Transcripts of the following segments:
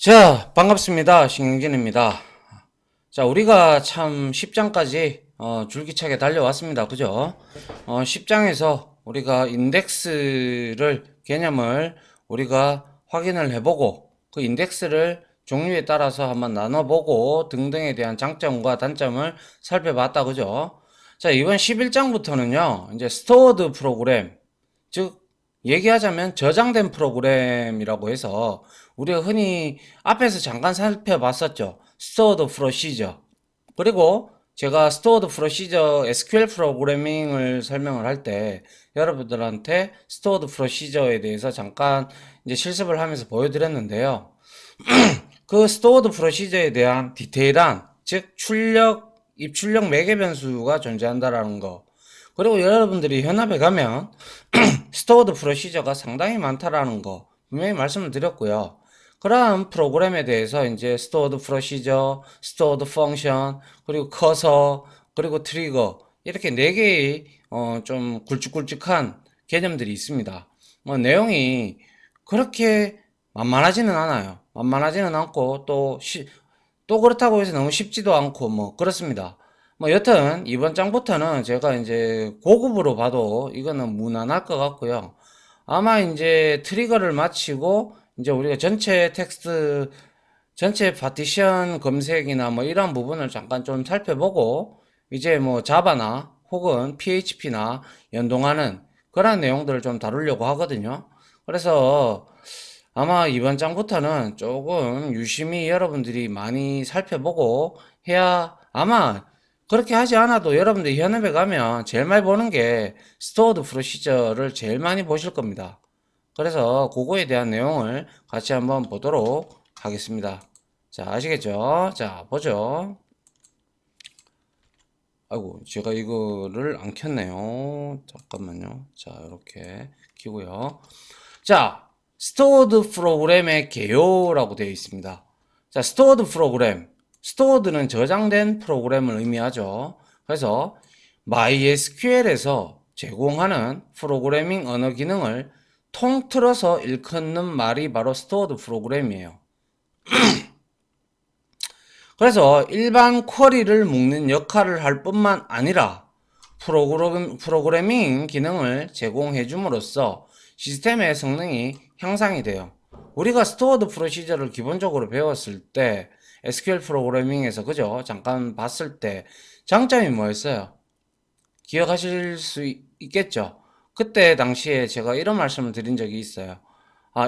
자, 반갑습니다. 신경진입니다. 자, 우리가 참 10장까지 줄기차게 달려왔습니다. 그죠? 10장에서 우리가 인덱스를 개념을 우리가 확인을 해보고 그 인덱스를 종류에 따라서 한번 나눠보고 등등에 대한 장점과 단점을 살펴봤다. 그죠? 자, 이번 11장부터는요. 이제 스토어드 프로그램, 즉 얘기하자면 저장된 프로그램이라고 해서 우리가 흔히 앞에서 잠깐 살펴봤었죠. 스토어드 프로시저. 그리고 제가 스토어드 프로시저 SQL 프로그래밍을 설명을 할 때 여러분들한테 스토어드 프로시저에 대해서 잠깐 이제 실습을 하면서 보여드렸는데요. 그 스토어드 프로시저에 대한 디테일한, 즉 출력, 입출력 매개 변수가 존재한다라는 거. 그리고 여러분들이 현업에 가면 스토어드 프로시저가 상당히 많다라는 거 분명히 말씀을 드렸고요. 그러한 프로그램에 대해서 이제 스토어드 프로시저, 스토어드 펑션, 그리고 커서, 그리고 트리거 이렇게 네 개의 좀 굵직굵직한 개념들이 있습니다. 내용이 그렇게 만만하지는 않아요. 만만하지는 않고 또 그렇다고 해서 너무 쉽지도 않고 뭐 그렇습니다. 여튼 이번 장부터는 제가 이제 고급으로 봐도 이거는 무난할 것 같고요. 아마 이제 트리거를 마치고 이제 우리가 전체 텍스트 전체 파티션 검색이나 뭐 이런 부분을 잠깐 좀 살펴보고 이제 뭐 자바나 혹은 PHP나 연동하는 그런 내용들을 좀 다루려고 하거든요. 그래서 아마 이번 장부터는 조금 유심히 여러분들이 많이 살펴보고 해야 아마 그렇게 하지 않아도 여러분들 현업에 가면 제일 많이 보는 게 스토어드 프로시저를 제일 많이 보실 겁니다. 그래서 그거에 대한 내용을 같이 한번 보도록 하겠습니다. 자, 아시겠죠? 자, 보죠. 아이고, 제가 이거를 안 켰네요. 잠깐만요. 자, 이렇게 키고요. 자, 스토어드 프로그램의 개요라고 되어 있습니다. 자, 스토어드 프로그램. 스토어드는 저장된 프로그램을 의미하죠. 그래서 MySQL에서 제공하는 프로그래밍 언어 기능을 통틀어서 일컫는 말이 바로 스토어드 프로그램이에요. 그래서 일반 쿼리를 묶는 역할을 할 뿐만 아니라 프로그래밍 기능을 제공해 줌으로써 시스템의 성능이 향상이 돼요. 우리가 스토어드 프로시저를 기본적으로 배웠을 때 SQL 프로그래밍에서 그죠? 잠깐 봤을 때 장점이 뭐였어요? 기억하실 수 있겠죠? 그때 당시에 제가 이런 말씀을 드린 적이 있어요.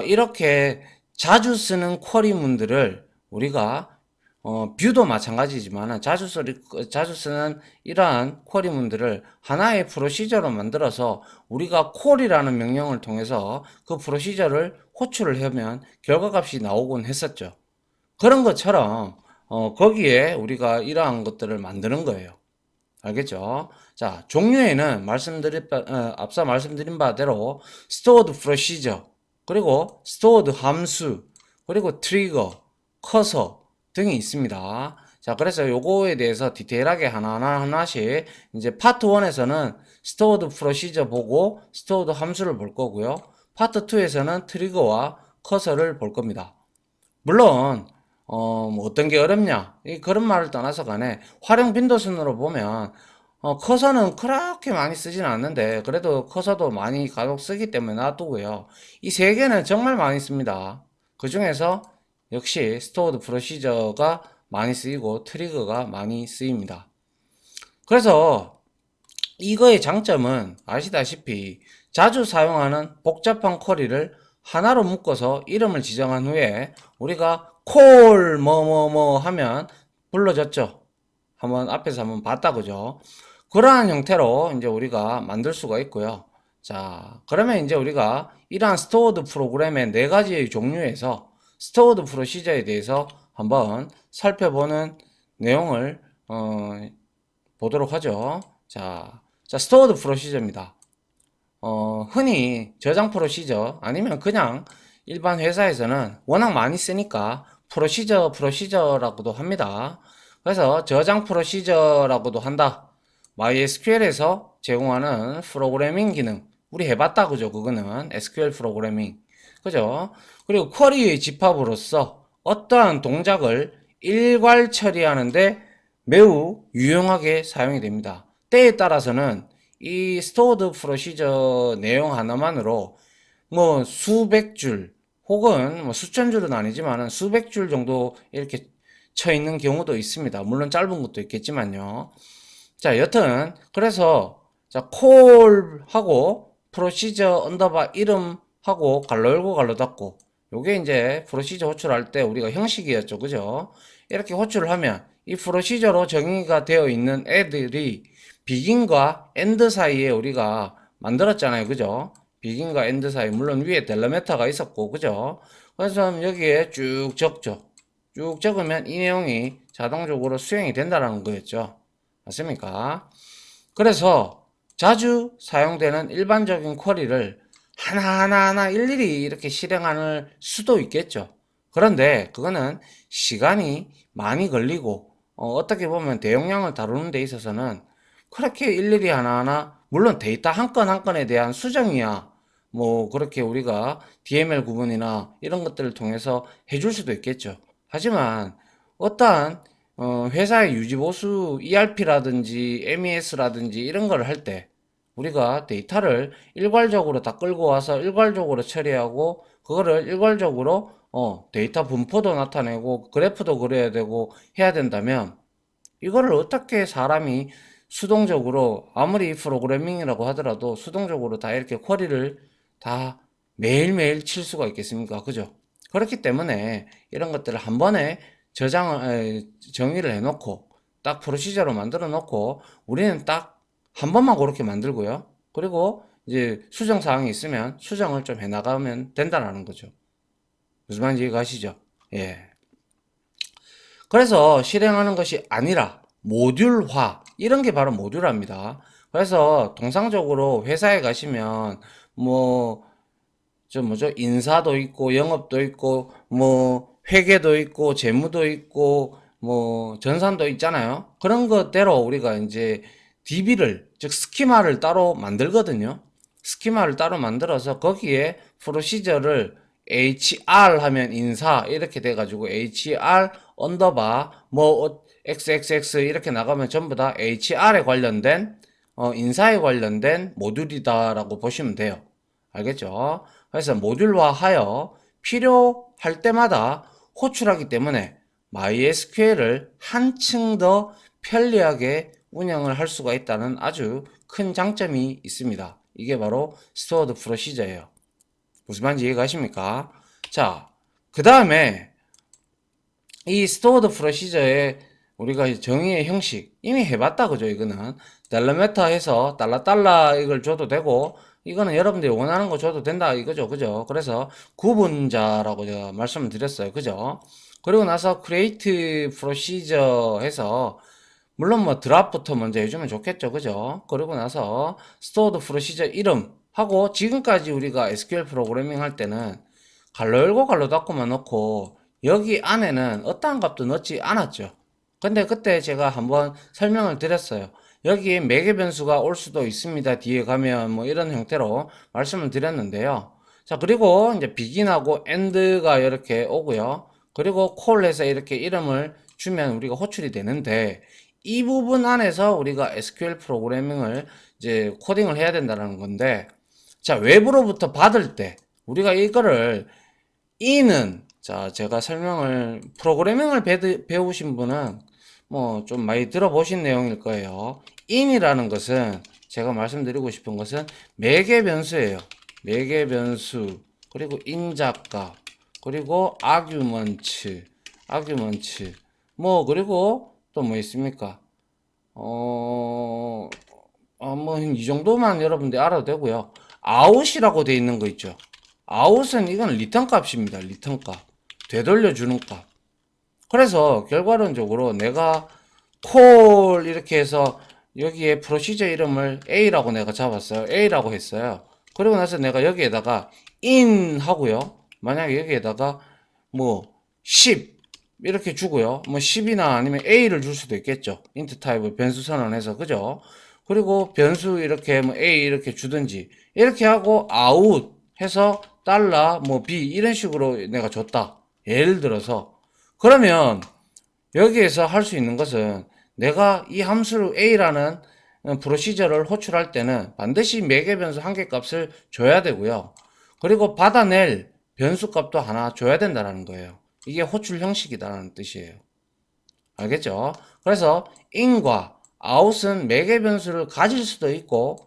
이렇게 자주 쓰는 쿼리문들을 우리가 뷰도 마찬가지지만 자주 쓰는 이러한 쿼리문들을 하나의 프로시저로 만들어서 우리가 콜이라는 명령을 통해서 그 프로시저를 호출을 하면 결과값이 나오곤 했었죠. 그런 것처럼 거기에 우리가 이러한 것들을 만드는 거예요. 알겠죠? 자, 종류에는 앞서 말씀드린 바대로 stored procedure, 그리고 stored 함수, 그리고 트리거, 커서 등이 있습니다. 자, 그래서 요거에 대해서 디테일하게 하나씩 이제 파트 1에서는 stored procedure 보고 stored 함수를 볼 거고요. 파트 2에서는 트리거와 커서를 볼 겁니다. 물론 뭐 어떤 게 어렵냐 그런 말을 떠나서 간에 활용 빈도 순으로 보면 커서는 그렇게 많이 쓰지는 않는데 그래도 커서도 많이 간혹 쓰기 때문에 놔두고요. 이 세 개는 정말 많이 씁니다. 그 중에서 역시 스토어드 프로시저가 많이 쓰이고 트리거가 많이 쓰입니다. 그래서 이거의 장점은 아시다시피 자주 사용하는 복잡한 쿼리를 하나로 묶어서 이름을 지정한 후에 우리가 콜 뭐뭐뭐 하면 불러졌죠. 앞에서 한번 봤다 그죠? 그러한 형태로 이제 우리가 만들 수가 있고요. 자, 그러면 이제 우리가 이러한 스토어드 프로그램의 네 가지의 종류에서 스토어드 프로시저에 대해서 한번 살펴보는 내용을 보도록 하죠. 자, 스토어드 프로시저입니다. 흔히 저장 프로시저 아니면 그냥 일반 회사에서는 워낙 많이 쓰니까 프로시저라고도 합니다. 그래서 저장 프로시저라고도 한다. MySQL에서 제공하는 프로그래밍 기능. 우리 해봤다, 그죠? 그거는 SQL 프로그래밍. 그죠? 그리고 쿼리의 집합으로서 어떠한 동작을 일괄 처리하는데 매우 유용하게 사용이 됩니다. 때에 따라서는 이 스토어드 프로시저 내용 하나만으로 뭐 수백 줄 혹은 뭐 수천 줄은 아니지만 수백 줄 정도 이렇게 쳐 있는 경우도 있습니다. 물론 짧은 것도 있겠지만요. 자, 여튼 그래서 자, 콜하고 프로시저 언더바 이름하고 갈로 열고 갈로 닫고 요게 이제 프로시저 호출할 때 우리가 형식이었죠. 그죠? 이렇게 호출을 하면 이 프로시저로 정의가 되어 있는 애들이 비긴과 엔드 사이에 우리가 만들었잖아요. 그죠? 비긴과 엔드 사이 물론 위에 델러메타가 있었고 그죠? 그래서 여기에 쭉 적죠. 쭉 적으면 이 내용이 자동적으로 수행이 된다는 거였죠. 맞습니까? 그래서 자주 사용되는 일반적인 쿼리를 하나하나 일일이 이렇게 실행할 수도 있겠죠. 그런데 그거는 시간이 많이 걸리고 떻게 보면 대용량을 다루는 데 있어서는 그렇게 일일이 하나하나 물론 데이터 한 건 한 건에 대한 수정이야 뭐 그렇게 우리가 DML 구분이나 이런 것들을 통해서 해줄 수도 있겠죠. 하지만 어떠한 회사의 유지보수 ERP라든지 MES라든지 이런 걸 할 때 우리가 데이터를 일괄적으로 다 끌고 와서 일괄적으로 처리하고 그거를 일괄적으로 데이터 분포도 나타내고 그래프도 그려야 되고 해야 된다면 이거를 어떻게 사람이 수동적으로 아무리 프로그래밍이라고 하더라도 수동적으로 다 이렇게 쿼리를 다 매일매일 칠 수가 있겠습니까? 그죠? 그렇기 때문에 이런 것들을 한 번에 정의를 해놓고 딱 프로시저로 만들어 놓고 우리는 딱 한 번만 그렇게 만들고요. 그리고 이제 수정 사항이 있으면 수정을 좀 해나가면 된다는 거죠. 무슨 말인지 이해가시죠? 예. 그래서 실행하는 것이 아니라 모듈화 이런 게 바로 모듈화입니다. 그래서 통상적으로 회사에 가시면 뭐 저 뭐죠 인사도 있고 영업도 있고 뭐 회계도 있고 재무도 있고 뭐 전산도 있잖아요. 그런 것대로 우리가 이제 DB를 즉 스키마를 따로 만들거든요. 스키마를 따로 만들어서 거기에 프로시저를 HR 하면 인사 이렇게 돼가지고 HR 언더바 뭐 XXX 이렇게 나가면 전부 다 HR에 관련된 인사에 관련된 모듈이다라고 보시면 돼요. 알겠죠? 그래서 모듈화하여 필요할 때마다 호출하기 때문에 MySQL을 한층 더 편리하게 운영을 할 수가 있다는 아주 큰 장점이 있습니다. 이게 바로 스토어드 프로시저예요. 무슨 말인지 이해가십니까? 자, 그 다음에 이 스토어드 프로시저의 우리가 정의의 형식 이미 해봤다 그죠? 이거는 달러메타 해서 달러 이걸 줘도 되고 이거는 여러분들이 원하는 거 줘도 된다 이거죠. 그죠? 그래서 구분자라고 제가 말씀을 드렸어요. 그죠? 그리고 나서 create procedure 해서 물론 뭐 드랍부터 먼저 해주면 좋겠죠. 그죠? 그리고 나서 stored procedure 이름 하고 지금까지 우리가 SQL 프로그래밍 할 때는 갈로 열고 갈로 닫고만 넣고 여기 안에는 어떠한 값도 넣지 않았죠. 근데 그때 제가 한번 설명을 드렸어요. 여기 매개 변수가 올 수도 있습니다. 뒤에 가면 뭐 이런 형태로 말씀을 드렸는데요. 자, 그리고 이제 begin하고 end가 이렇게 오고요. 그리고 call해서 이렇게 이름을 주면 우리가 호출이 되는데 이 부분 안에서 우리가 SQL 프로그래밍을 이제 코딩을 해야 된다는 건데 자, 외부로부터 받을 때 우리가 이거를 이는 자 제가 설명을 프로그래밍을 배우신 분은 뭐 좀 많이 들어보신 내용일 거예요. in이라는 것은 제가 말씀드리고 싶은 것은 매개 변수예요. 매개 변수 그리고 인자값 그리고 아규먼츠 뭐 그리고 또 뭐 있습니까? 뭐 이 정도만 여러분들 알아도 되고요. 아웃이라고 되어 있는 거 있죠. 아웃은 이건 리턴 값입니다. 리턴 값. 되돌려 주는 값. 그래서 결과론적으로 내가 콜 이렇게 해서 여기에 프로시저 이름을 A라고 내가 잡았어요. A라고 했어요. 그리고 나서 내가 여기에다가 in 하고요. 만약에 여기에다가 뭐 10 이렇게 주고요. 뭐 10이나 아니면 A를 줄 수도 있겠죠. 인트 타입을 변수 선언해서 그죠? 그리고 변수 이렇게 뭐 A 이렇게 주든지 이렇게 하고 아웃 해서 달러 뭐 B 이런 식으로 내가 줬다. 예를 들어서. 그러면 여기에서 할 수 있는 것은 내가 이 함수 A라는 프로시저를 호출할 때는 반드시 매개 변수 한 개 값을 줘야 되고요. 그리고 받아낼 변수 값도 하나 줘야 된다는 거예요. 이게 호출 형식이라는 뜻이에요. 알겠죠? 그래서 in과 out은 매개 변수를 가질 수도 있고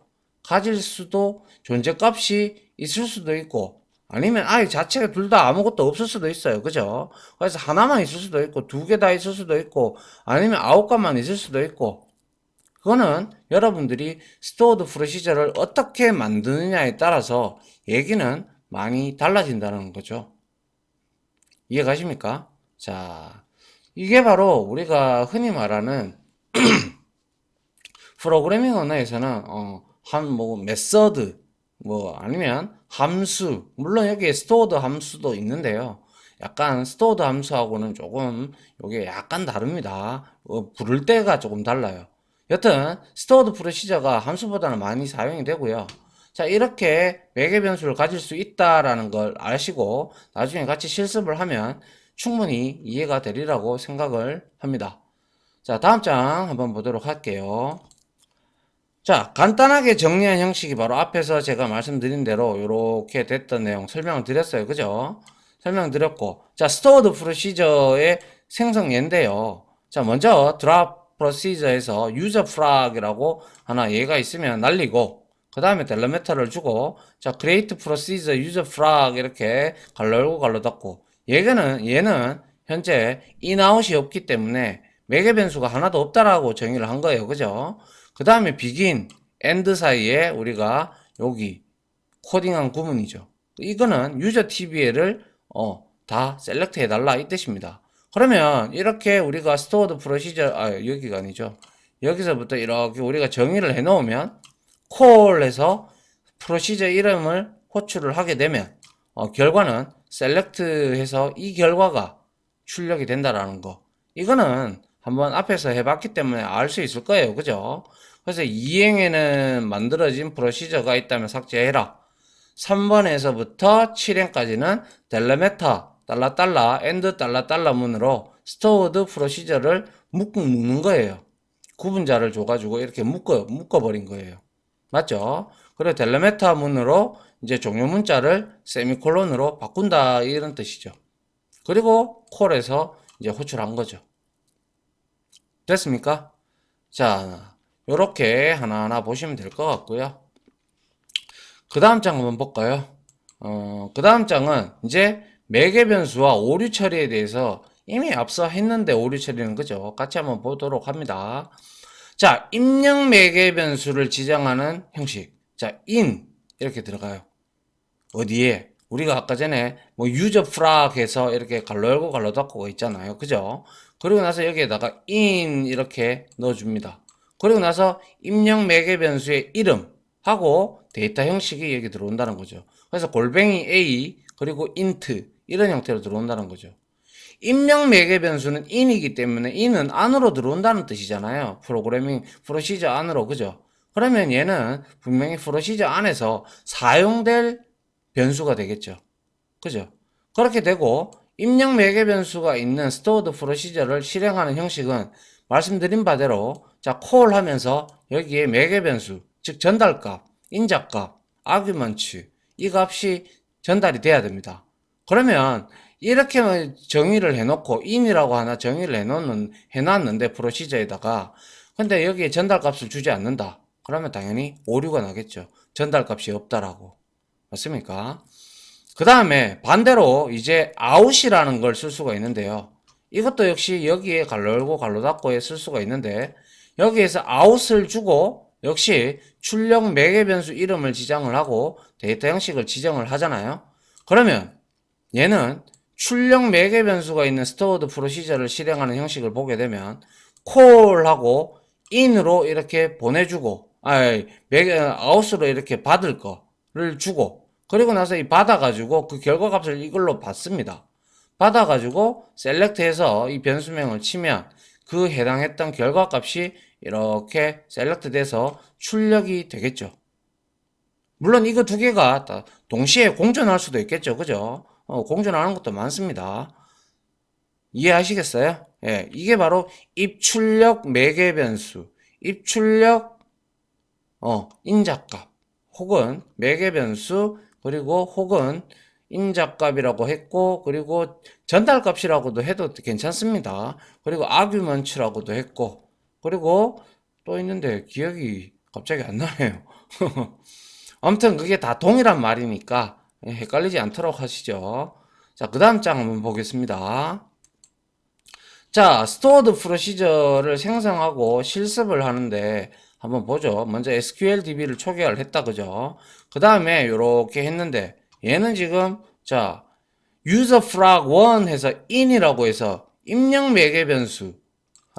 가질 수도 존재값이 있을 수도 있고 아니면 아예 자체가 둘 다 아무것도 없을 수도 있어요. 그죠? 그래서 하나만 있을 수도 있고 두 개 다 있을 수도 있고 아니면 아홉 값만 있을 수도 있고 그거는 여러분들이 스토어드 프로시저를 어떻게 만드느냐에 따라서 얘기는 많이 달라진다는 거죠. 이해 가십니까? 자, 이게 바로 우리가 흔히 말하는 프로그래밍 언어에서는 한 뭐 메서드 뭐 아니면 함수 물론 여기에 스토어드 함수도 있는데요. 약간 스토어드 함수하고는 조금 요게 약간 다릅니다. 부를 때가 조금 달라요. 여튼 스토어드 프로시저가 함수보다는 많이 사용이 되고요. 자, 이렇게 매개 변수를 가질 수 있다라는 걸 아시고 나중에 같이 실습을 하면 충분히 이해가 되리라고 생각을 합니다. 자, 다음 장 한번 보도록 할게요. 자, 간단하게 정리한 형식이 바로 앞에서 제가 말씀드린 대로 이렇게 됐던 내용 설명을 드렸어요. 그죠? 설명드렸고, 자, 스토어드 프로시저의 생성 예인데요. 자, 먼저 드랍 프로시저에서 유저 프락이라고 하나 얘가 있으면 날리고, 그 다음에 델러메타를 주고, 자, create procedure user flag 이렇게 갈로 열고 갈로 닫고, 얘는 현재 inout이 없기 때문에 매개 변수가 하나도 없다라고 정의를 한 거예요. 그죠? 그 다음에 begin, end 사이에 우리가 여기 코딩한 구문이죠. 이거는 유저 TBL을 다 셀렉트 해달라 이 뜻입니다. 그러면 이렇게 우리가 stored procedure, 여기가 아니죠. 여기서부터 이렇게 우리가 정의를 해 놓으면 call에서 프로시저 이름을 호출을 하게 되면 결과는 select 해서 이 결과가 출력이 된다라는 거. 이거는 한번 앞에서 해봤기 때문에 알 수 있을 거예요. 그죠? 그래서 이행에는 만들어진 프로시저가 있다면 삭제해라. 3번에서부터 7행까지는 델레메타 달라 엔드 달라 문으로 스토어드 프로시저를 묶는 거예요. 구분자를 줘가지고 이렇게 묶어버린 거예요. 맞죠? 그리고 델레메타 문으로 이제 종료 문자를 세미콜론으로 바꾼다 이런 뜻이죠. 그리고 콜에서 이제 호출한 거죠. 됐습니까? 자, 요렇게 하나하나 보시면 될 것 같고요. 그 다음 장 한번 볼까요? 그 다음 장은 이제 매개 변수와 오류 처리에 대해서 이미 앞서 했는데 오류 처리는 그죠? 같이 한번 보도록 합니다. 자, 입력 매개 변수를 지정하는 형식. 자, in 이렇게 들어가요. 어디에? 우리가 아까 전에 뭐 유저 프락 해서 이렇게 갈로 열고 갈로 닫고가 있잖아요. 그죠? 그리고 나서 여기에다가 in 이렇게 넣어줍니다. 그리고 나서 입력 매개 변수의 이름하고 데이터 형식이 여기 들어온다는 거죠. 그래서 골뱅이 a 그리고 int 이런 형태로 들어온다는 거죠. 입력 매개 변수는 in이기 때문에 in은 안으로 들어온다는 뜻이잖아요. 프로그래밍 프로시저 안으로 그죠? 그러면 얘는 분명히 프로시저 안에서 사용될 변수가 되겠죠. 그죠? 그렇게 되고 입력 매개 변수가 있는 stored 프로시저를 실행하는 형식은 말씀드린 바대로 자 call 하면서 여기에 매개 변수 즉 전달값, 인자값, argument 이 값이 전달이 돼야 됩니다. 그러면 이렇게 정의를 해놓고 in이라고 하나 정의를 해놨는데 프로시저에다가 근데 여기에 전달값을 주지 않는다. 그러면 당연히 오류가 나겠죠. 전달값이 없다라고. 맞습니까? 그 다음에 반대로 이제 out이라는 걸 쓸 수가 있는데요. 이것도 역시 여기에 갈로 열고 갈로 닫고에 쓸 수가 있는데 여기에서 out을 주고 역시 출력 매개 변수 이름을 지정을 하고 데이터 형식을 지정을 하잖아요. 그러면 얘는 출력 매개 변수가 있는 stored 프로시저를 실행하는 형식을 보게 되면 call하고 in으로 이렇게 보내주고 out으로 이렇게 받을 거를 주고 그리고 나서 이 받아가지고 그 결과값을 이걸로 받습니다. 받아가지고 셀렉트해서 이 변수명을 치면 그 해당했던 결과값이 이렇게 셀렉트 돼서 출력이 되겠죠. 물론 이거 두 개가 동시에 공존할 수도 있겠죠. 그죠? 공존하는 것도 많습니다. 이해하시겠어요? 예, 이게 바로 입출력 매개 변수, 입출력 인자값 혹은 매개 변수 그리고 혹은 인자값이라고 했고 그리고 전달값이라고도 해도 괜찮습니다. 그리고 아규먼츠라고도 했고 그리고 또 있는데 기억이 갑자기 안 나네요. 아무튼 그게 다 동일한 말이니까 헷갈리지 않도록 하시죠. 자, 그 다음 장 한번 보겠습니다. 자, 스토어드 프로시저를 생성하고 실습을 하는데 한번 보죠. 먼저 SQL DB를 초기화를 했다, 그죠? 그 다음에 이렇게 했는데 얘는 지금 자 user flag 1 해서 in이라고 해서 입력 매개 변수를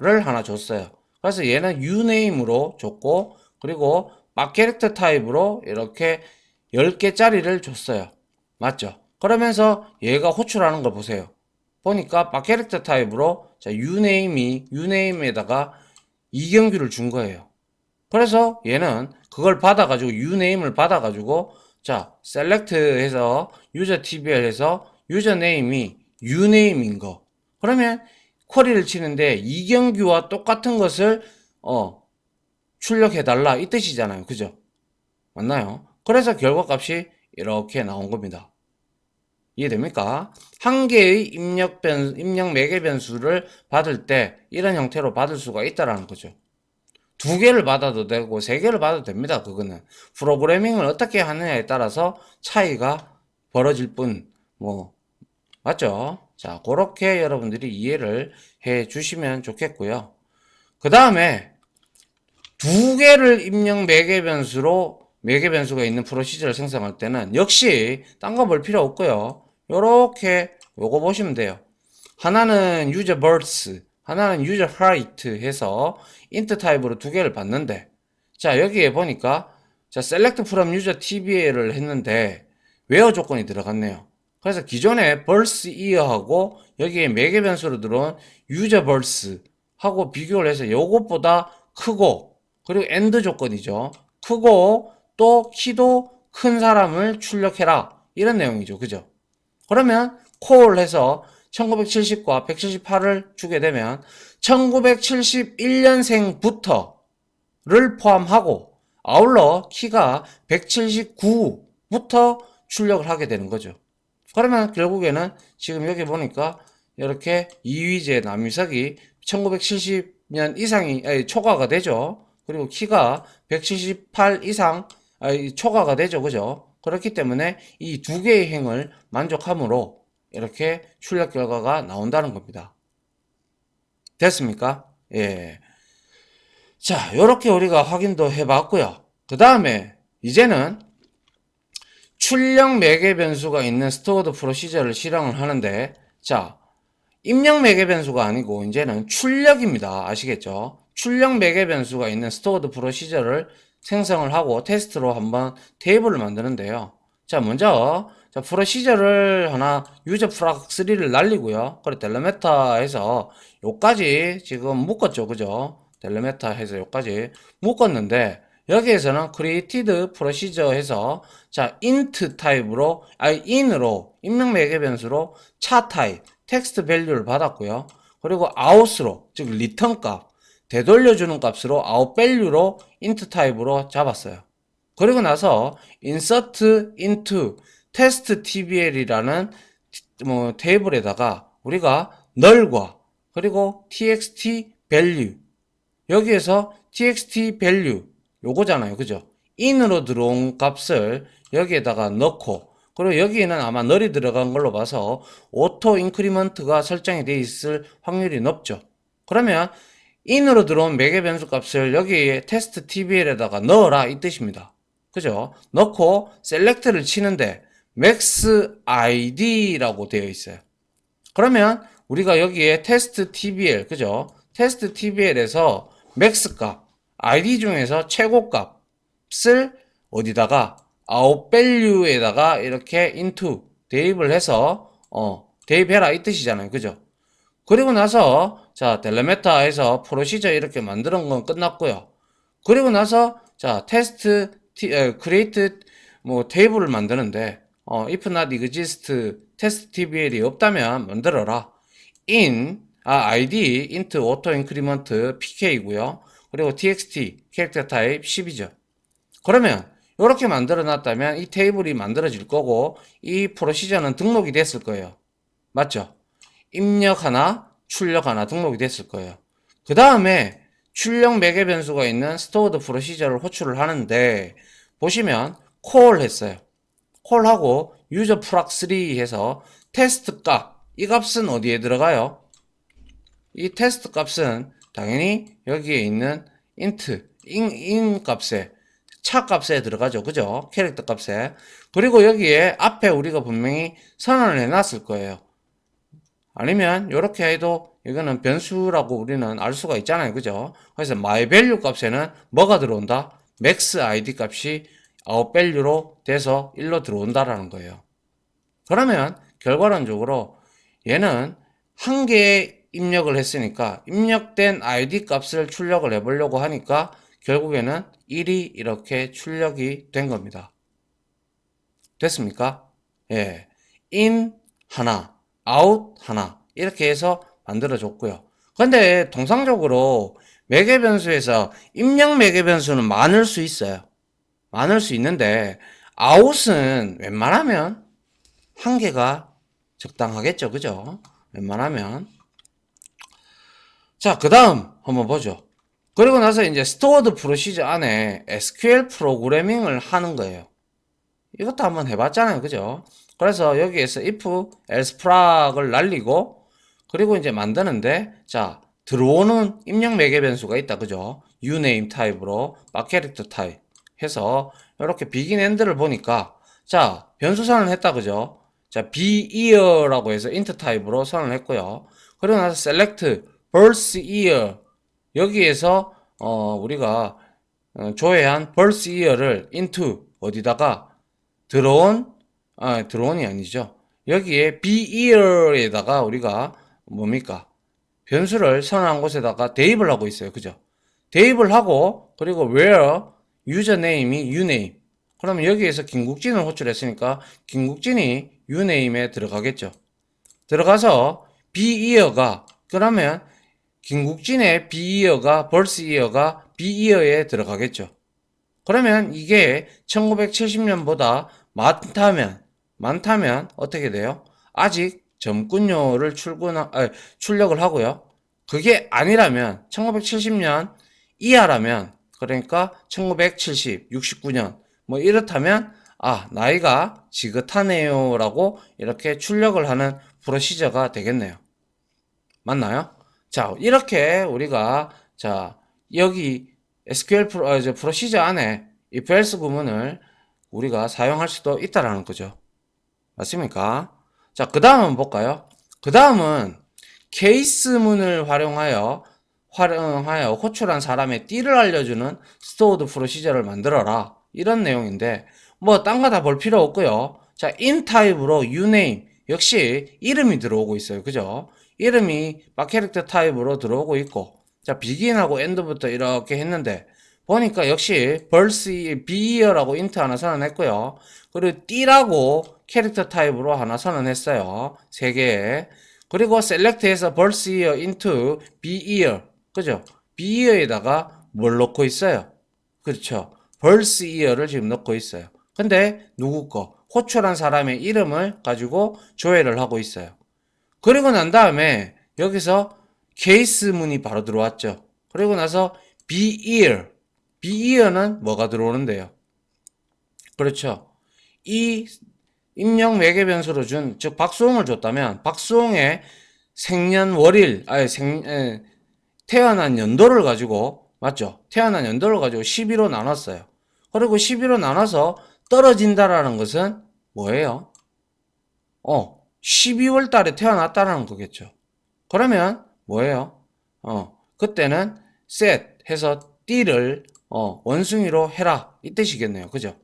하나 줬어요. 그래서 얘는 uname으로 줬고 그리고 막 캐릭터 타입으로 이렇게 10개짜리를 줬어요. 맞죠? 그러면서 얘가 호출하는 걸 보세요. 보니까 막 캐릭터 타입으로 자 uname에다가 이경규를 준 거예요. 그래서 얘는 그걸 받아가지고 uname을 받아가지고 자 select 해서 user tbl 해서 유저네임이 uname인 거 그러면 쿼리를 치는데 이경규와 똑같은 것을 출력해 달라 이 뜻이잖아요. 그죠? 맞나요? 그래서 결과값이 이렇게 나온 겁니다. 이해됩니까? 한 개의 입력 매개 변수를 받을 때 이런 형태로 받을 수가 있다라는 거죠. 두 개를 받아도 되고 세 개를 받아도 됩니다. 그거는 프로그래밍을 어떻게 하느냐에 따라서 차이가 벌어질 뿐 뭐 맞죠? 자, 그렇게 여러분들이 이해를 해 주시면 좋겠고요. 그 다음에 두 개를 입력 매개 변수로 매개 변수가 있는 프로시저를 생성할 때는 역시 딴 거 볼 필요 없고요. 요렇게 요거 보시면 돼요. 하나는 user birth, 하나는 user height 해서 int 타입으로 두 개를 받는데 자 여기에 보니까 자 select from user tbl을 했는데 where 조건이 들어갔네요. 그래서 기존에 birth year하고 여기에 매개 변수로 들어온 user birth 하고 비교를 해서 요것보다 크고 그리고 AND 조건이죠. 크고 또 키도 큰 사람을 출력해라 이런 내용이죠. 그죠? 그러면 콜 해서 1970과 178을 주게 되면 1971년생부터를 포함하고 아울러 키가 179부터 출력을 하게 되는 거죠. 그러면 결국에는 지금 여기 보니까 이렇게 이휘재 남유석이 1970년 이상이 초과가 되죠. 그리고 키가 178 이상 초과가 되죠. 그죠? 그렇기 때문에 이 두 개의 행을 만족함으로 이렇게 출력 결과가 나온다는 겁니다. 됐습니까? 예. 자, 이렇게 우리가 확인도 해봤고요. 그 다음에 이제는 출력 매개 변수가 있는 스토어드 프로시저를 실행을 하는데 자, 입력 매개 변수가 아니고 이제는 출력입니다. 아시겠죠? 출력 매개 변수가 있는 스토어드 프로시저를 생성을 하고 테스트로 한번 테이블을 만드는데요. 자, 먼저 자, 프로시저를 하나 유저 프락 3를 날리고요. 그리고 델레메타 해서 요까지 지금 묶었죠. 그죠? 델레메타 해서 요까지 묶었는데 여기에서는 created procedure 해서 자 int 타입으로 in으로 입력 매개 변수로 차 타입 텍스트 밸류를 받았고요. 그리고 out으로 즉 리턴 값 되돌려주는 값으로 out value로 int 타입으로 잡았어요. 그리고 나서 insert into test tbl이라는 테이블에다가 우리가 null과 그리고 txt value 여기에서 txt value 요거잖아요. 그죠? in으로 들어온 값을 여기에다가 넣고 그리고 여기에는 아마 널이 들어간 걸로 봐서 오토 인크리먼트가 설정이 되어 있을 확률이 높죠. 그러면 in으로 들어온 매개 변수 값을 여기에 테스트 tbl에다가 넣어라 이 뜻입니다. 그죠? 넣고 select를 치는데 max id라고 되어 있어요. 그러면 우리가 여기에 테스트 tbl 그죠? 테스트 tbl에서 max 값 id 중에서 최고 값을 어디다가 out value에다가 이렇게 into 대입을 해서 대입해라 이 뜻이잖아요. 그죠? 그리고 나서 자 델레메타에서 프로시저 이렇게 만드는 건 끝났고요. 그리고 나서 자 테스트 create 테이블을 만드는데 if not exist test tbl이 없다면 만들어라. id int auto increment pk이고요. 그리고 txt 캐릭터 타입 10이죠. 그러면 이렇게 만들어 놨다면 이 테이블이 만들어질 거고 이 프로시저는 등록이 됐을 거예요. 맞죠? 입력 하나, 출력 하나 등록이 됐을 거예요. 그 다음에 출력 매개 변수가 있는 stored 프로시저를 호출을 하는데 보시면 call 했어요. call하고 user proc3 해서 테스트 값, 이 값은 어디에 들어가요? 이 테스트 값은 당연히 여기에 있는 int 값에 차 값에 들어가죠. 그죠? 캐릭터 값에. 그리고 여기에 앞에 우리가 분명히 선언을 해놨을 거예요. 아니면 이렇게 해도 이거는 변수라고 우리는 알 수가 있잖아요. 그죠? 그래서 myValue 값에는 뭐가 들어온다? max id 값이 outvalue로 돼서 1로 들어온다라는 거예요. 그러면 결과론적으로 얘는 한 개의 입력을 했으니까 입력된 id 값을 출력을 해보려고 하니까 결국에는 1이 이렇게 출력이 된 겁니다. 됐습니까? 예. in 하나, out 하나 이렇게 해서 만들어 줬고요. 근데 통상적으로 매개 변수에서 입력 매개 변수는 많을 수 있어요. 많을 수 있는데 out은 웬만하면 한 개가 적당하겠죠. 그죠? 웬만하면. 자, 그 다음 한번 보죠. 그리고 나서 이제 stored procedure 안에 SQL 프로그래밍을 하는 거예요. 이것도 한번 해봤잖아요. 그죠? 그래서 여기에서 if, else frag을 날리고 그리고 이제 만드는데 자, 들어오는 입력 매개 변수가 있다. 그죠? uname 타입으로 character 타입 해서 이렇게 begin end를 보니까 자, 변수 선언을 했다. 그죠? 자, be year라고 해서 int 타입으로 선언을 했고요. 그리고 나서 select birth year 여기에서 우리가 조회한 birth year를 into 어디다가 들어온이 아니죠. 여기에 be year에다가 우리가 뭡니까? 변수를 선언한 곳에다가 대입을 하고 있어요. 그죠? 대입을 하고, 그리고 where 유저네임이 uname. 그러면 여기에서 김국진을 호출했으니까 김국진이 uname에 들어가겠죠. 들어가서 be year가, 그러면 김국진의 be year가, birth year가 be year에 들어가겠죠. 그러면 이게 1970년보다 많다면 어떻게 돼요? 아직 점군요를 출력을 하고요. 그게 아니라면 1970년 이하라면 그러니까 1970, 69년 뭐 이렇다면 나이가 지긋하네요 라고 이렇게 출력을 하는 프로시저가 되겠네요. 맞나요? 자, 이렇게 우리가 자 여기 SQL 프로시저 안에 if else 구문을 우리가 사용할 수도 있다라는 거죠. 맞습니까? 자, 그 다음 한번 볼까요? 그 다음은 케이스문을 활용하여 호출한 사람의 띠를 알려주는 stored 프로시저를 만들어라. 이런 내용인데 뭐 딴 거 다 볼 필요 없고요. 자, in 타입으로 uname 역시 이름이 들어오고 있어요. 그죠? 이름이 캐릭터 타입으로 들어오고 있고 자, begin하고 end부터 이렇게 했는데 보니까 역시 beer라고 int 하나 선언했고요. 그리고 띠라고 캐릭터 타입으로 하나 선언했어요. 3개. 그리고 select해서 year into beer. 그죠? beer에다가 뭘 넣고 있어요? 그렇죠. year를 지금 넣고 있어요. 근데 누구 거? 호출한 사람의 이름을 가지고 조회를 하고 있어요. 그리고 난 다음에 여기서 케이스문이 바로 들어왔죠. 그리고 나서 beer는 뭐가 들어오는데요? 그렇죠. 이 입력 매개 변수로 즉 박수홍을 줬다면 박수홍의 생년월일, 태어난 연도를 가지고 맞죠? 태어난 연도를 가지고 12로 나눴어요. 그리고 12로 나눠서 떨어진다라는 것은 뭐예요? 12월 달에 태어났다라는 거겠죠. 그러면 뭐예요? 그때는 set 해서 띠를 원숭이로 해라 이 뜻이겠네요. 그죠?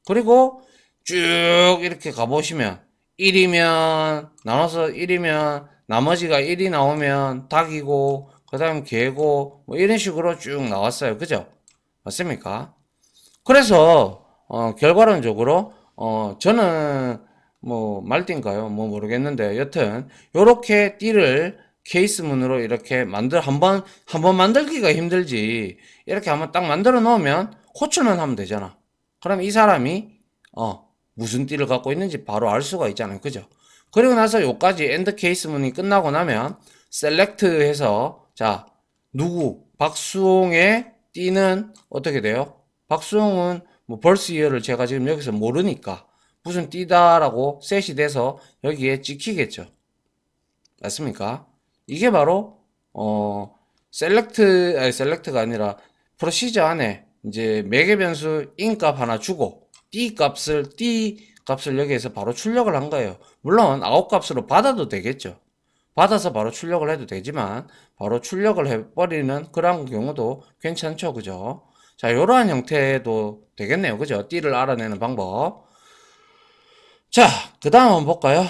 그리고 쭉 이렇게 가보시면 1이면 나눠서 1이면 나머지가 1이 나오면 닭이고 그 다음 개고 뭐 이런 식으로 쭉 나왔어요. 그죠? 맞습니까? 그래서 결과론적으로 저는 뭐 말띠인가요? 뭐 모르겠는데 여튼 요렇게 띠를 케이스문으로 이렇게 한번 만들기가 힘들지. 이렇게 한번 딱 만들어 놓으면 호출만 하면 되잖아. 그럼 이 사람이, 무슨 띠를 갖고 있는지 바로 알 수가 있잖아요. 그죠? 그리고 나서 요까지 엔드 케이스문이 끝나고 나면 셀렉트 해서, 자, 박수홍의 띠는 어떻게 돼요? 박수홍은 뭐 벌스 이어를 제가 지금 여기서 모르니까 무슨 띠다라고 셋이 돼서 여기에 찍히겠죠. 맞습니까? 이게 바로 셀렉트가 아니라 프로시저 안에 이제 매개 변수 인 값 하나 주고 t 값을 여기에서 바로 출력을 한 거예요. 물론 아웃 값으로 받아도 되겠죠. 받아서 바로 출력을 해도 되지만 바로 출력을 해버리는 그런 경우도 괜찮죠. 그죠? 자, 이러한 형태도 되겠네요. 그죠? 띠를 알아내는 방법. 자, 그 다음 한번 볼까요?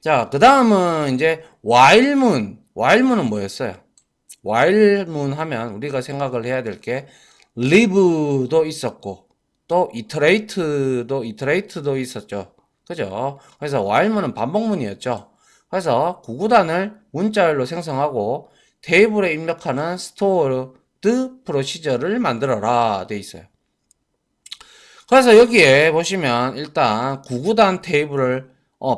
자, 그 다음은 이제 while문은 뭐였어요? while문 하면 우리가 생각을 해야 될 게 live도 있었고 또 iterate도 있었죠. 그죠? 그래서 while문은 반복문이었죠. 그래서 구구단을 문자열로 생성하고 테이블에 입력하는 stored procedure를 만들어라 돼 있어요. 그래서 여기에 보시면 일단 구구단 테이블을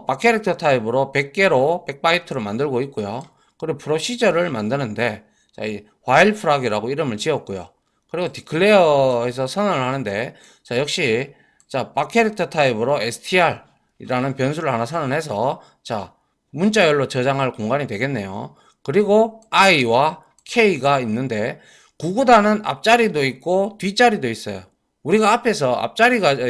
바캐릭터 타입으로 100개로 100바이트로 만들고 있고요. 그리고 프로시저를 만드는데 자, 이 while frag이라고 이름을 지었고요. 그리고 declare에서 선언을 하는데 자, 역시 자, 바캐릭터 타입으로 str 이라는 변수를 하나 선언해서 자, 문자열로 저장할 공간이 되겠네요. 그리고 i와 k가 있는데 구구단은 앞자리도 있고 뒷자리도 있어요. 우리가 앞에서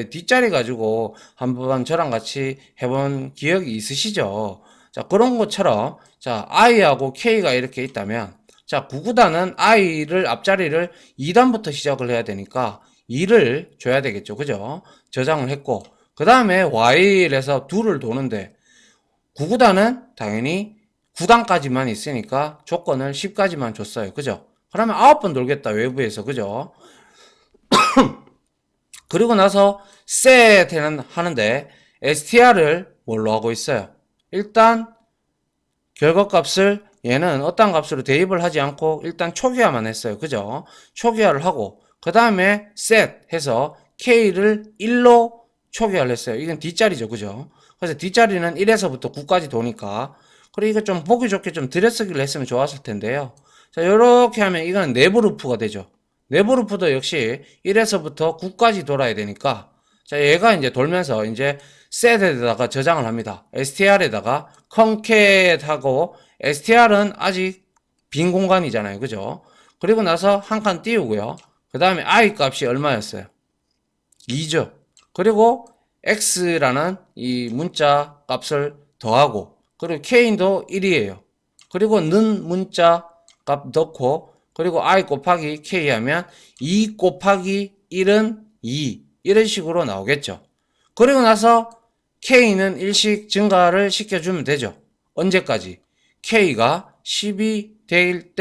뒷자리 가지고 한번 저랑 같이 해본 기억이 있으시죠? 자, 그런 것처럼, 자, i하고 k가 이렇게 있다면, 자, 구구단은 i를, 앞자리를 2단부터 시작을 해야 되니까 2를 줘야 되겠죠. 그죠? 저장을 했고, 그 다음에 while에서 2를 도는데, 구구단은 당연히 9단까지만 있으니까 조건을 10까지만 줬어요. 그죠? 그러면 9번 돌겠다, 외부에서. 그죠? 그리고 나서 set는 하는데 str을 뭘로 하고 있어요? 일단 결과값을 얘는 어떤 값으로 대입을 하지 않고 일단 초기화만 했어요. 그죠? 초기화를 하고 그 다음에 set 해서 k를 1로 초기화를 했어요. 이건 뒷자리죠. 그죠? 그래서 뒷자리는 1에서부터 9까지 도니까 그리고 이거 좀 보기 좋게 좀 들여쓰기를 했으면 좋았을 텐데요. 자, 이렇게 하면 이거는 내부 루프가 되죠. 내부 루프도 역시 1에서부터 9까지 돌아야 되니까 자, 얘가 이제 돌면서 이제 set에다가 저장을 합니다. str에다가 concat 하고 str은 아직 빈 공간이잖아요. 그죠? 그리고 나서 한 칸 띄우고요. 그 다음에 i 값이 얼마였어요? 2죠. 그리고 x라는 이 문자 값을 더하고 그리고 k도 1이에요. 그리고 는 문자 값 넣고 그리고 i 곱하기 k 하면 2 곱하기 1은 2 이런 식으로 나오겠죠. 그리고 나서 k는 일씩 증가를 시켜주면 되죠. 언제까지? k가 10이 될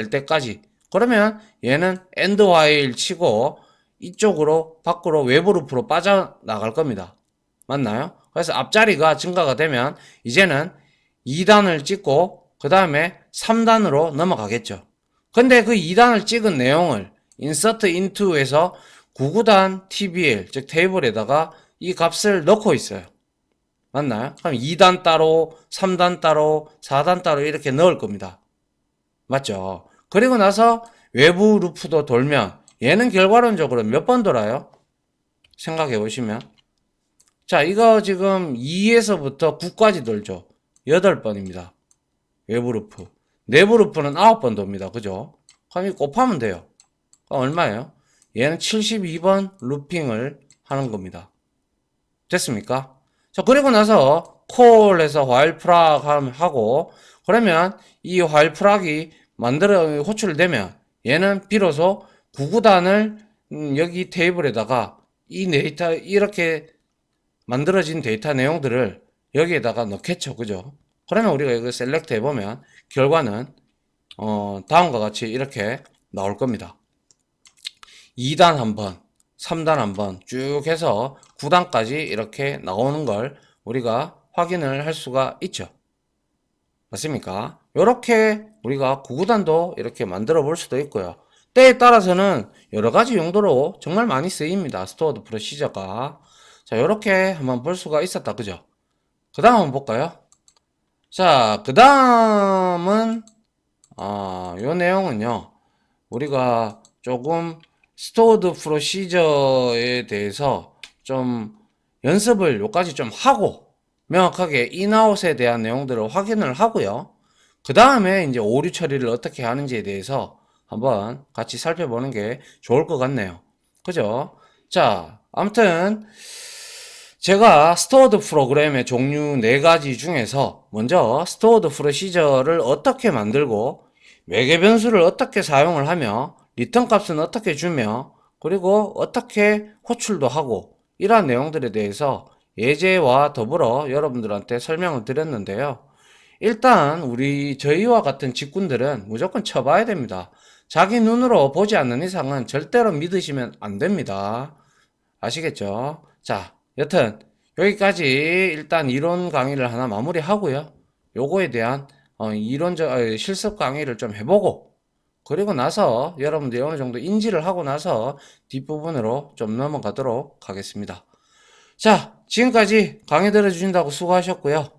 때까지. 그러면 얘는 end while 치고 이쪽으로 밖으로 외부 루프로 빠져나갈 겁니다. 맞나요? 그래서 앞자리가 증가가 되면 이제는 2단을 찍고 그 다음에 3단으로 넘어가겠죠. 근데 그 2단을 찍은 내용을 insert into에서 구구단 tbl 즉 테이블에다가 이 값을 넣고 있어요. 맞나요? 그럼 2단 따로 3단 따로 4단 따로 이렇게 넣을 겁니다. 맞죠? 그리고 나서 외부 루프도 돌면 얘는 결과론적으로 몇 번 돌아요? 생각해 보시면 자, 이거 지금 2에서부터 9까지 돌죠. 8번입니다. 외부 루프. 내부 루프는 9번 돕니다. 그죠? 그럼 이 곱하면 돼요. 그럼 얼마예요? 얘는 72번 루핑을 하는 겁니다. 됐습니까? 자, 그리고 나서 콜에서 while 프락 하고 그러면 이 while 프락이 호출되면 얘는 비로소 구구단을 여기 테이블에다가 이 데이터 이렇게 만들어진 데이터 내용들을 여기에다가 넣겠죠. 그죠? 그러면 우리가 이거 셀렉트 해보면 결과는 다음과 같이 이렇게 나올 겁니다. 2단 한번 3단 한번 쭉 해서 9단까지 이렇게 나오는 걸 우리가 확인을 할 수가 있죠. 맞습니까? 이렇게 우리가 구구단도 이렇게 만들어 볼 수도 있고요. 때에 따라서는 여러 가지 용도로 정말 많이 쓰입니다. 스토어드 프로시저가. 자, 이렇게 한번 볼 수가 있었다. 그죠? 그 다음 한번 볼까요? 자, 그 다음은, 요 내용은요. 우리가 조금 스토어드 프로시저에 대해서 좀 연습을 요까지 좀 하고 명확하게 인아웃에 대한 내용들을 확인을 하고요. 그 다음에 이제 오류 처리를 어떻게 하는지에 대해서 한번 같이 살펴보는 게 좋을 것 같네요. 그죠? 자, 아무튼 제가 스토어드 프로그램의 종류 4가지 중에서 먼저 스토어드 프로시저를 어떻게 만들고 매개 변수를 어떻게 사용을 하며 리턴 값은 어떻게 주며 그리고 어떻게 호출도 하고 이러한 내용들에 대해서 예제와 더불어 여러분들한테 설명을 드렸는데요. 일단 저희와 같은 직군들은 무조건 쳐봐야 됩니다. 자기 눈으로 보지 않는 이상은 절대로 믿으시면 안 됩니다. 아시겠죠? 자, 여튼 여기까지 일단 이론 강의를 하나 마무리하고요. 요거에 대한 실습 강의를 좀 해보고 그리고 나서 여러분들이 어느 정도 인지를 하고 나서 뒷부분으로 좀 넘어가도록 하겠습니다. 자, 지금까지 강의 들어주신다고 수고하셨고요.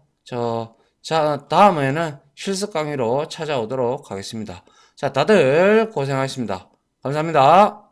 다음에는 실습 강의로 찾아오도록 하겠습니다. 자, 다들 고생하셨습니다. 감사합니다.